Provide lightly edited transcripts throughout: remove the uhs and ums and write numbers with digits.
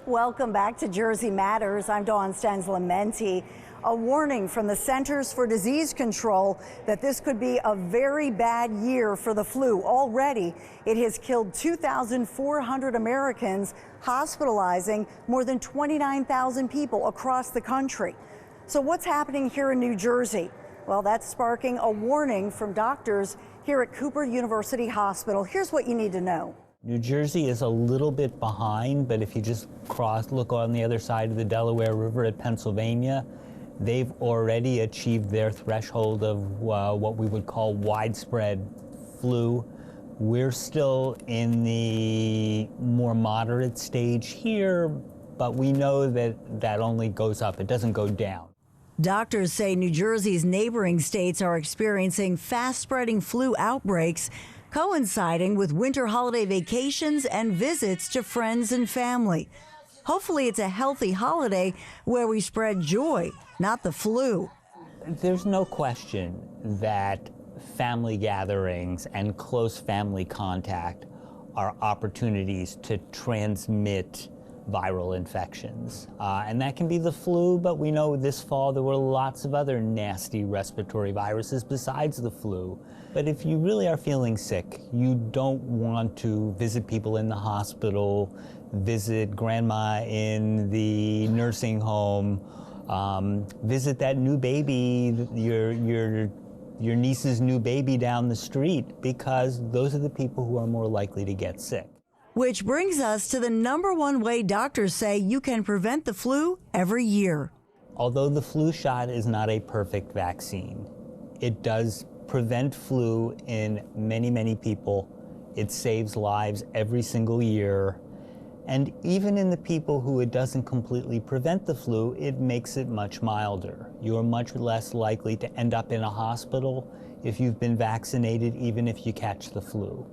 Welcome back to Jersey Matters. I'm Stensland-Mendte. A warning from the Centers for Disease Control that this could be a very bad year for the flu. Already, it has killed 2,400 Americans, hospitalizing more than 29,000 people across the country. So what's happening here in New Jersey? Well, that's sparking a warning from doctors here at Cooper University Hospital. Here's what you need to know. New Jersey is a little bit behind, but if you just look on the other side of the Delaware River at Pennsylvania, they've already achieved their threshold of what we would call widespread flu. We're still in the more moderate stage here, but we know that that only goes up. It doesn't go down. Doctors say New Jersey's neighboring states are experiencing fast-spreading flu outbreaks, coinciding with winter holiday vacations and visits to friends and family. Hopefully it's a healthy holiday where we spread joy, not the flu. There's no question that family gatherings and close family contact are opportunities to transmit viral infections. And that can be the flu, but we know this fall there were lots of other nasty respiratory viruses besides the flu. But if you really are feeling sick, you don't want to visit people in the hospital, visit grandma in the nursing home, visit that new baby, your niece's new baby down the street, because those are the people who are more likely to get sick. Which brings us to the #1 way doctors say you can prevent the flu every year. Although the flu shot is not a perfect vaccine, it does prevent flu in many, many people. It saves lives every single year. And even in the people who it doesn't completely prevent the flu, it makes it much milder. You are much less likely to end up in a hospital if you've been vaccinated, even if you catch the flu.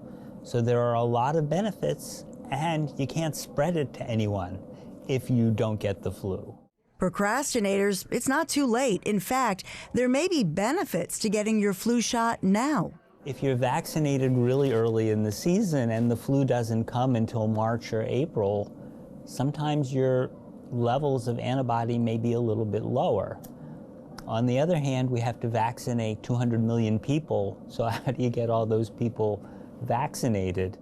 So there are a lot of benefits, and you can't spread it to anyone if you don't get the flu. Procrastinators, it's not too late. In fact, there may be benefits to getting your flu shot now. If you're vaccinated really early in the season and the flu doesn't come until March or April, sometimes your levels of antibody may be a little bit lower. On the other hand, we have to vaccinate 200 million people, so how do you get all those people vaccinated?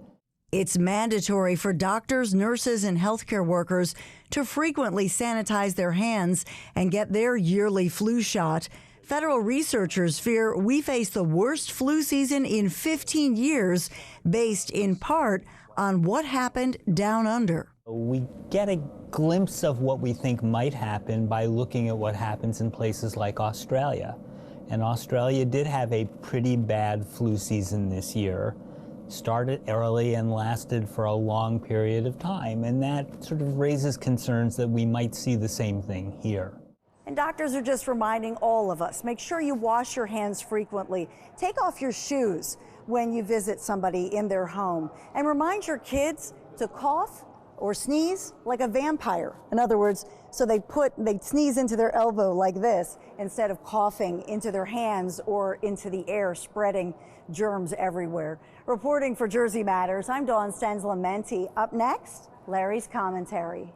It's mandatory for doctors, nurses, and healthcare workers to frequently sanitize their hands and get their yearly flu shot. Federal researchers fear we face the worst flu season in 15 years, based in part on what happened down under. We get a glimpse of what we think might happen by looking at what happens in places like Australia. And Australia did have a pretty bad flu season this year. Started early and lasted for a long period of time, and that sort of raises concerns that we might see the same thing here. And doctors are just reminding all of us, make sure you wash your hands frequently. Take off your shoes when you visit somebody in their home, and remind your kids to cough or sneeze like a vampire. In other words, so they sneeze into their elbow like this instead of coughing into their hands or into the air, spreading germs everywhere. Reporting for Jersey Matters, I'm Stensland-Mendte. Up next, Larry's commentary.